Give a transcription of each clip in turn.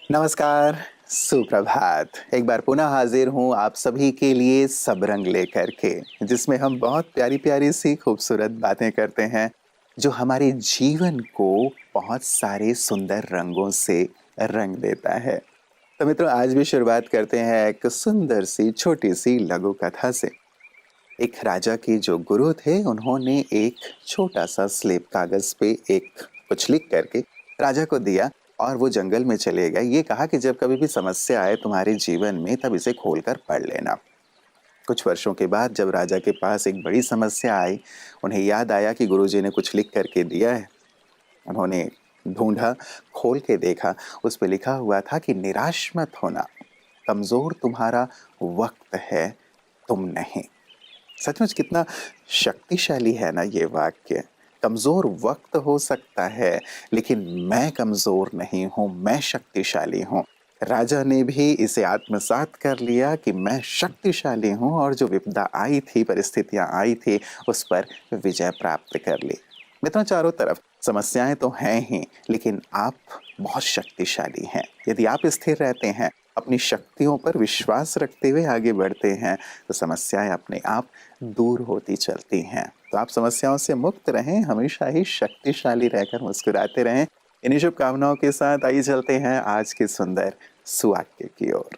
नमस्कार, सुप्रभात। एक बार पुनः हाजिर हूँ आप सभी के लिए सब रंग लेकर के, जिसमें हम बहुत प्यारी-प्यारी सी खूबसूरत बातें करते हैं, जो हमारे जीवन को बहुत सारे सुंदर रंगों से रंग देता है। तो मित्रों, आज भी शुरुआत करते हैं एक सुंदर सी छोटी सी लघु कथा से। एक राजा के जो गुरु थे, उन्होंने एक छोटा सा स्लेब कागज पे एक कुछ लिख करके राजा को दिया और वो जंगल में चले गए। ये कहा कि जब कभी भी समस्या आए तुम्हारे जीवन में, तब इसे खोलकर पढ़ लेना। कुछ वर्षों के बाद जब राजा के पास एक बड़ी समस्या आई, उन्हें याद आया कि गुरुजी ने कुछ लिख करके दिया है। उन्होंने ढूंढा, खोल के देखा, उस पे लिखा हुआ था कि निराश मत होना, कमजोर तुम्हारा वक्त है, तुम नहीं। सचमुच कितना शक्तिशाली है ना ये वाक्य। कमजोर वक्त हो सकता है, लेकिन मैं कमजोर नहीं हूं, मैं शक्तिशाली हूं। राजा ने भी इसे आत्मसात कर लिया कि मैं शक्तिशाली हूं और जो विपदा आई थी, परिस्थितियां आई थी, उस पर विजय प्राप्त कर ली। मित्रों, चारों तरफ समस्याएं तो हैं ही, लेकिन आप बहुत शक्तिशाली हैं। यदि आप स्थिर रहते हैं, अपनी शक्तियों पर विश्वास रखते हुए आगे बढ़ते हैं, तो समस्याएं अपने आप दूर होती चलती हैं। तो आप समस्याओं से मुक्त रहें, हमेशा ही शक्तिशाली रहकर मुस्कुराते रहें। इन्हीं शुभकामनाओं के साथ आइए चलते हैं आज के सुंदर सुवाक्य की ओर।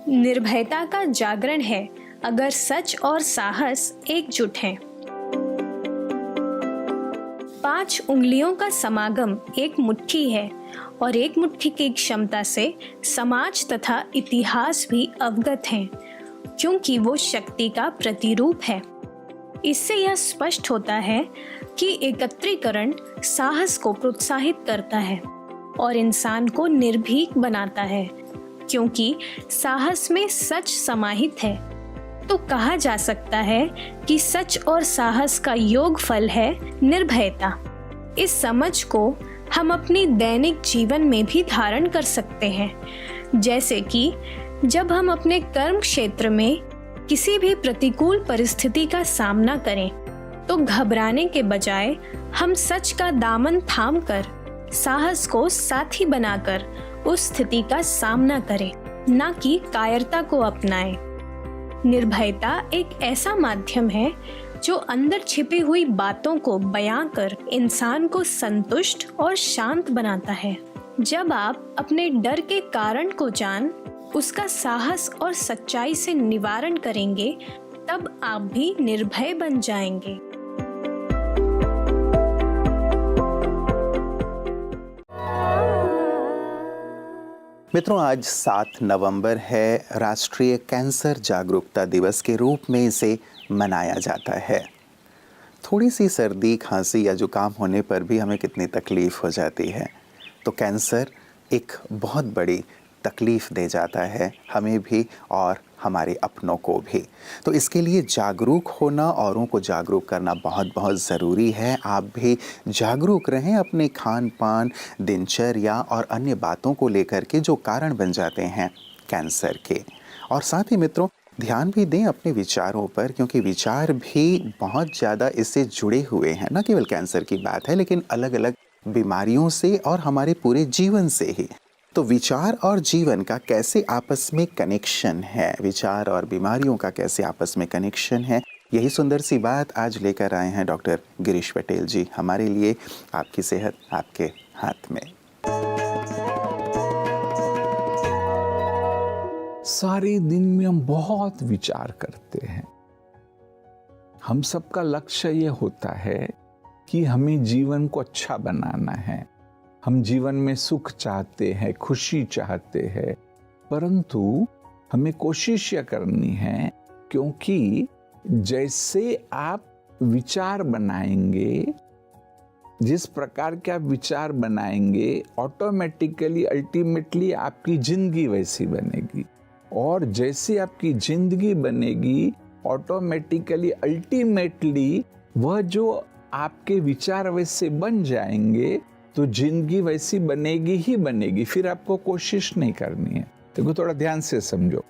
निर्भयता का जागरण है अगर सच और साहस एकजुट हैं। 5 उंगलियों का समागम एक मुट्ठी है और एक मुट्ठी की क्षमता से समाज तथा इतिहास भी अवगत हैं, क्योंकि वो शक्ति का प्रतिरूप है। इससे यह स्पष्ट होता है कि एकत्रीकरण साहस को प्रोत्साहित करता है और इंसान को निर्भीक बनाता है, क्योंकि साहस में सच समाहित है। तो कहा जा सकता है कि सच और साहस का योग फल है निर्भयता। इस समझ को हम अपनी दैनिक जीवन में भी धारण कर सकते हैं, जैसे कि जब हम अपने कर्म क्षेत्र में किसी भी प्रतिकूल परिस्थिति का सामना करें, तो घबराने के बजाय हम सच का दामन थामकर साहस को साथी बनाकर उस स्थिति का सामना करें, न कि कायरता को अपनाएं। निर्भयता एक ऐसा माध्यम है जो अंदर छिपी हुई बातों को बयां कर इंसान को संतुष्ट और शांत बनाता है। जब आप अपने डर के कारण को जान उसका साहस और सच्चाई से निवारण करेंगे, तब आप भी निर्भय बन जाएंगे। मित्रों, आज 7 नवंबर है। राष्ट्रीय कैंसर जागरूकता दिवस के रूप में इसे मनाया जाता है। थोड़ी सी सर्दी, खांसी या जुकाम होने पर भी हमें कितनी तकलीफ हो जाती है। तो कैंसर एक बहुत बड़ी तकलीफ दे जाता है हमें भी और हमारे अपनों को भी। तो इसके लिए जागरूक होना, औरों को जागरूक करना बहुत बहुत ज़रूरी है। आप भी जागरूक रहें अपने खान पान, दिनचर्या और अन्य बातों को लेकर के जो कारण बन जाते हैं कैंसर के। और साथ ही मित्रों, ध्यान भी दें अपने विचारों पर, क्योंकि विचार भी बहुत ज़्यादा इससे जुड़े हुए हैं। न केवल कैंसर की बात है, लेकिन अलग अलग बीमारियों से और हमारे पूरे जीवन से ही। तो विचार और जीवन का कैसे आपस में कनेक्शन है, विचार और बीमारियों का कैसे आपस में कनेक्शन है, यही सुंदर सी बात आज लेकर आए हैं डॉक्टर गिरीश पटेल जी हमारे लिए। आपकी सेहत आपके हाथ में। सारे दिन में हम बहुत विचार करते हैं। हम सबका लक्ष्य ये होता है कि हमें जीवन को अच्छा बनाना है। हम जीवन में सुख चाहते हैं, खुशी चाहते हैं, परंतु हमें कोशिश यह करनी है, क्योंकि जैसे आप विचार बनाएंगे, जिस प्रकार के आप विचार बनाएंगे, ऑटोमेटिकली अल्टीमेटली आपकी जिंदगी वैसी बनेगी। और जैसे आपकी जिंदगी बनेगी, ऑटोमेटिकली अल्टीमेटली वह जो आपके विचार वैसे बन जाएंगे, तो जिंदगी वैसी बनेगी ही बनेगी। फिर आपको कोशिश नहीं करनी है। देखो, थोड़ा ध्यान से समझो।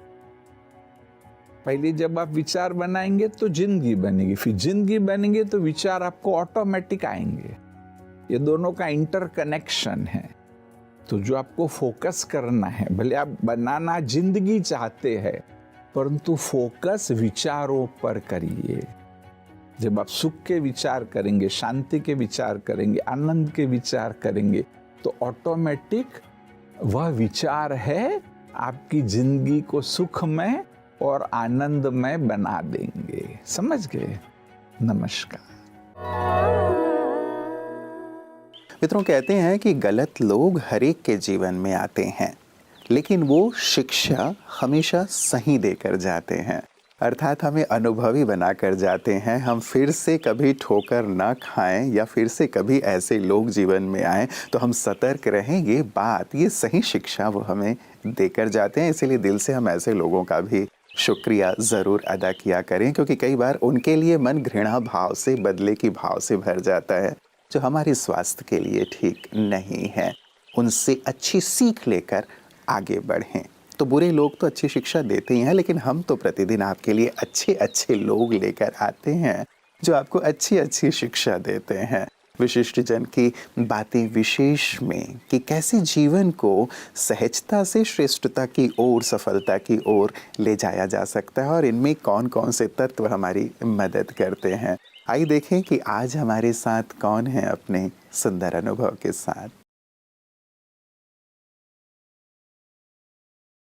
पहले जब आप विचार बनाएंगे तो जिंदगी बनेगी, फिर जिंदगी बनेंगे तो विचार आपको ऑटोमेटिक आएंगे। ये दोनों का इंटरकनेक्शन है। तो जो आपको फोकस करना है, भले आप बनाना जिंदगी चाहते हैं, परंतु फोकस विचारों पर करिए। जब आप सुख के विचार करेंगे, शांति के विचार करेंगे, आनंद के विचार करेंगे, तो ऑटोमेटिक वह विचार है आपकी जिंदगी को सुखमय और आनंदमय बना देंगे। समझ गए? नमस्कार। मित्रों, कहते हैं कि गलत लोग हर एक के जीवन में आते हैं, लेकिन वो शिक्षा हमेशा सही देकर जाते हैं, अर्थात हमें अनुभवी बनाकर जाते हैं। हम फिर से कभी ठोकर ना खाएं या फिर से कभी ऐसे लोग जीवन में आएं तो हम सतर्क रहें। ये सही शिक्षा वो हमें देकर जाते हैं। इसीलिए दिल से हम ऐसे लोगों का भी शुक्रिया ज़रूर अदा किया करें, क्योंकि कई बार उनके लिए मन घृणा भाव से, बदले की भाव से भर जाता है, जो हमारे स्वास्थ्य के लिए ठीक नहीं है। उनसे अच्छी सीख लेकर आगे बढ़ें। तो बुरे लोग तो अच्छी शिक्षा देते ही हैं, लेकिन हम तो प्रतिदिन आपके लिए अच्छे अच्छे लोग लेकर आते हैं जो आपको अच्छी अच्छी शिक्षा देते हैं। विशिष्ट जन की बातें विशेष में कि कैसे जीवन को सहजता से श्रेष्ठता की ओर, सफलता की ओर ले जाया जा सकता है और इनमें कौन कौन से तत्व हमारी मदद करते हैं। आइए देखें कि आज हमारे साथ कौन है अपने सुंदर अनुभव के साथ।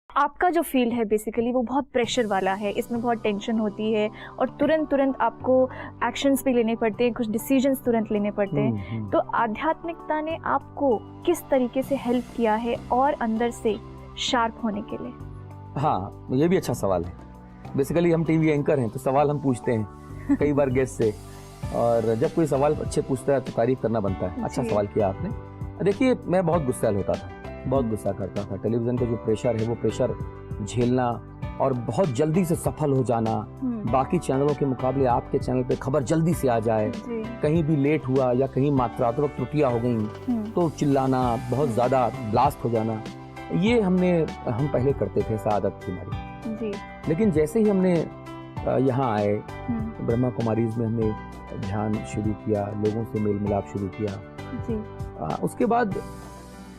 आपका जो फील्ड है बेसिकली वो बहुत प्रेशर वाला है, इसमें बहुत टेंशन होती है और तुरंत आपको एक्शंस भी लेने पड़ते हैं, कुछ डिसीजंस तुरंत लेने पड़ते हैं। तो आध्यात्मिकता ने आपको किस तरीके से हेल्प किया है और अंदर से शार्प होने के लिए? हाँ, ये भी अच्छा सवाल है। बेसिकली हम टीवी एंकर हैं तो सवाल हम पूछते हैं कई बार गेस्ट से, और जब कोई सवाल अच्छे पूछता है तो तारीफ करना बनता है। अच्छा सवाल किया आपने। देखिए, मैं बहुत गुस्सैल होता था, बहुत गुस्सा करता था। टेलीविजन का जो प्रेशर है वो प्रेशर झेलना और बहुत जल्दी से सफल हो जाना, बाकी चैनलों के मुकाबले आपके चैनल पे खबर जल्दी से आ जाए, कहीं भी लेट हुआ या कहीं मात्रात्मक त्रुटियां हो गई तो चिल्लाना, बहुत ज्यादा ब्लास्ट हो जाना, ये हम पहले करते थे, ऐसा आदत थी हमारी। लेकिन जैसे ही हमने यहाँ आए, ब्रह्मा कुमारीज में हमने ध्यान शुरू किया, लोगों से मेल मिलाप शुरू किया, उसके बाद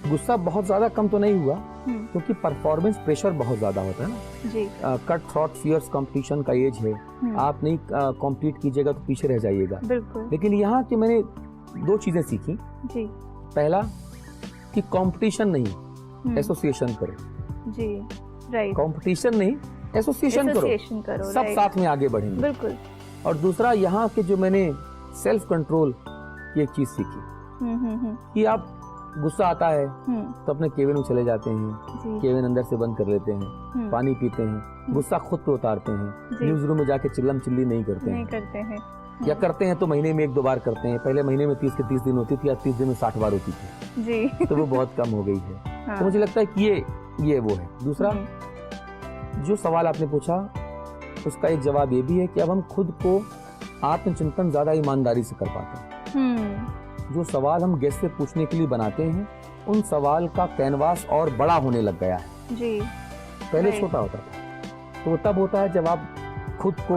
गुस्सा बहुत ज्यादा कम तो नहीं हुआ, क्योंकि परफॉर्मेंस प्रेशर बहुत ज्यादा होता है ना। कट थ्रॉट फियर्स कंपटीशन का एज है, आप नहीं कॉम्पीट कीजिएगा तो पीछे रह जाइएगा। लेकिन यहाँ कि मैंने दो चीजें सीखी। पहला कि कंपटीशन नहीं, एसोसिएशन करो। कंपटीशन नहीं, एसोसिएशन करो, सब साथ में आगे बढ़ेंगे। बिल्कुल। और दूसरा यहाँ के जो मैंने सेल्फ कंट्रोल की एक चीज सीखी कि आप गुस्सा आता है तो अपने केबिन में चले जाते हैं, केबिन अंदर से बंद कर लेते हैं, पानी पीते हैं, गुस्सा खुद पे उतारते हैं, न्यूज रूम में जाके चिल्लम चिल्ली नहीं करते हैं। या करते हैं तो महीने में 1-2 बार करते हैं। पहले महीने में 30 के 30 दिन होती थी, आज 30 दिन में 60 बार होती थी तो वो बहुत कम हो गई है। तो मुझे लगता है कि ये वो है। दूसरा जो सवाल आपने पूछा उसका एक जवाब ये भी है कि अब हम खुद को आत्मचिंतन ज्यादा ईमानदारी से कर पाते हैं। जो सवाल हम गेस्ट से पूछने के लिए बनाते हैं, उन सवाल का कैनवास और बड़ा होने लग गया है। पहले छोटा होता था। तो तब होता है जब आप खुद को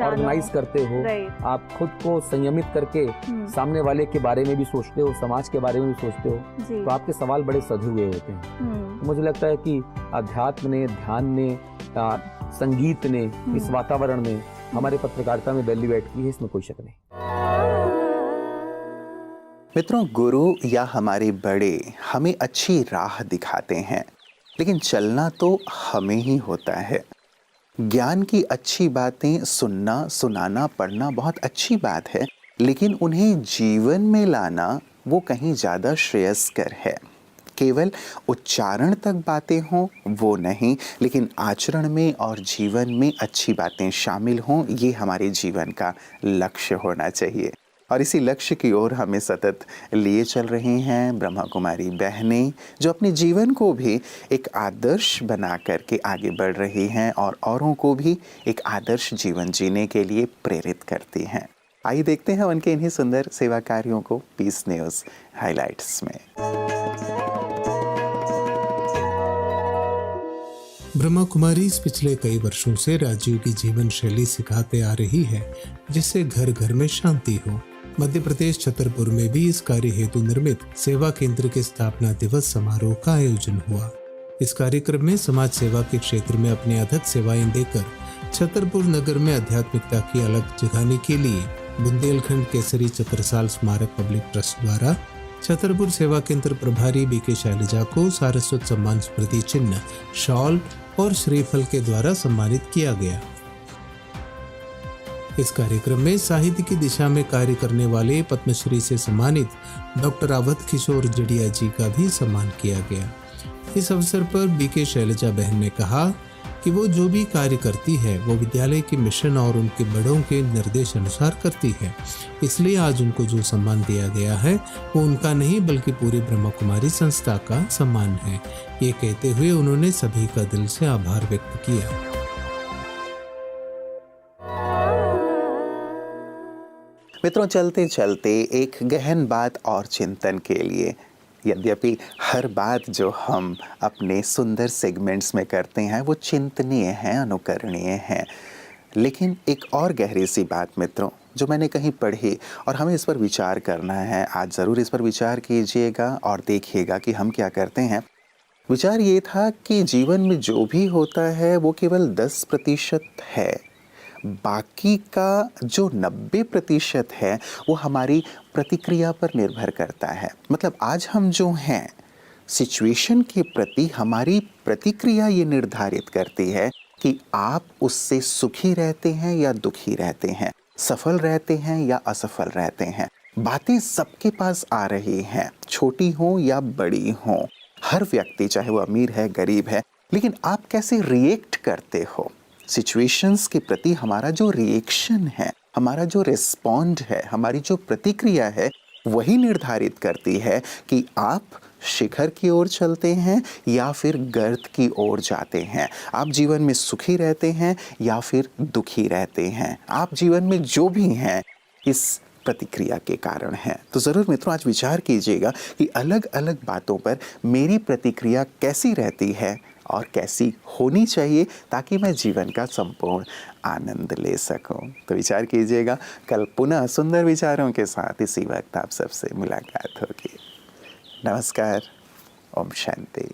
ऑर्गेनाइज करते हो, आप खुद को संयमित करके सामने वाले के बारे में भी सोचते हो, समाज के बारे में भी सोचते हो, तो आपके सवाल बड़े सधे हुए होते हैं। तो मुझे लगता है कि अध्यात्म ने, ध्यान ने, संगीत ने, इस वातावरण में हमारे पत्रकारिता में वैल्यू ऐड की है, इसमें कोई शक नहीं। मित्रों, गुरु या हमारे बड़े हमें अच्छी राह दिखाते हैं, लेकिन चलना तो हमें ही होता है। ज्ञान की अच्छी बातें सुनना, सुनाना, पढ़ना बहुत अच्छी बात है, लेकिन उन्हें जीवन में लाना वो कहीं ज़्यादा श्रेयस्कर है। केवल उच्चारण तक बातें हों वो नहीं, लेकिन आचरण में और जीवन में अच्छी बातें शामिल हों, ये हमारे जीवन का लक्ष्य होना चाहिए। और इसी लक्ष्य की ओर हमें सतत लिए चल रही हैं ब्रह्मा कुमारी बहनें, जो अपने जीवन को भी एक आदर्श बना करके आगे बढ़ रही हैं और औरों को भी एक आदर्श जीवन जीने के लिए प्रेरित करती हैं। आइए देखते हैं उनके इन्हीं सुंदर सेवा कार्यों को पीस न्यूज़ हाइलाइट्स में। ब्रह्मा कुमारी पिछले कई वर्षों से राजीव की जीवन शैली सिखाते आ रही है, जिससे घर घर में शांति हो। मध्य प्रदेश छतरपुर में भी इस कार्य हेतु निर्मित सेवा केंद्र के स्थापना दिवस समारोह का आयोजन हुआ। इस कार्यक्रम में समाज सेवा के क्षेत्र में अपनी अथक सेवाएं देकर छतरपुर नगर में आध्यात्मिकता की अलग जगाने के लिए बुंदेलखंड केसरी चतरसाल स्मारक पब्लिक ट्रस्ट द्वारा छतरपुर सेवा केंद्र प्रभारी बीके शैलजा को सारस्वत सम्मान स्मृति चिन्ह, शॉल और श्रीफल के द्वारा सम्मानित किया गया। इस कार्यक्रम में साहित्य की दिशा में कार्य करने वाले पद्मश्री से सम्मानित डॉक्टर अवध किशोर जड़िया जी का भी सम्मान किया गया। इस अवसर पर बीके शैलजा बहन ने कहा कि वो जो भी कार्य करती है वो विद्यालय के मिशन और उनके बड़ों के निर्देश अनुसार करती है, इसलिए आज उनको जो सम्मान दिया गया है वो उनका नहीं बल्कि पूरी ब्रह्मा कुमारी संस्था का सम्मान है। ये कहते हुए उन्होंने सभी का दिल से आभार व्यक्त किया। मित्रों, चलते चलते एक गहन बात और चिंतन के लिए, यद्यपि हर बात जो हम अपने सुंदर सेगमेंट्स में करते हैं वो चिंतनीय है, अनुकरणीय है, लेकिन एक और गहरी सी बात मित्रों जो मैंने कहीं पढ़ी और हमें इस पर विचार करना है। आज ज़रूर इस पर विचार कीजिएगा और देखिएगा कि हम क्या करते हैं। विचार ये था कि जीवन में जो भी होता है वो केवल 10% है, बाकी का जो 90% है वो हमारी प्रतिक्रिया पर निर्भर करता है। मतलब आज हम जो हैं सिचुएशन के प्रति हमारी प्रतिक्रिया ये निर्धारित करती है कि आप उससे सुखी रहते हैं या दुखी रहते हैं, सफल रहते हैं या असफल रहते हैं। बातें सबके पास आ रही हैं, छोटी हों या बड़ी हों, हर व्यक्ति चाहे वो अमीर है गरीब है, लेकिन आप कैसे रिएक्ट करते हो सिचुएशंस के प्रति। हमारा जो रिएक्शन है, हमारा जो रिस्पॉन्ड है, हमारी जो प्रतिक्रिया है वही निर्धारित करती है कि आप शिखर की ओर चलते हैं या फिर गर्त की ओर जाते हैं, आप जीवन में सुखी रहते हैं या फिर दुखी रहते हैं। आप जीवन में जो भी हैं इस प्रतिक्रिया के कारण है। तो ज़रूर मित्रों आज विचार कीजिएगा कि अलग अलग बातों पर मेरी प्रतिक्रिया कैसी रहती है और कैसी होनी चाहिए ताकि मैं जीवन का संपूर्ण आनंद ले सकूं। तो विचार कीजिएगा। कल पुनः सुंदर विचारों के साथ इसी वक्त आप सबसे मुलाकात होगी। नमस्कार। ओम शांति।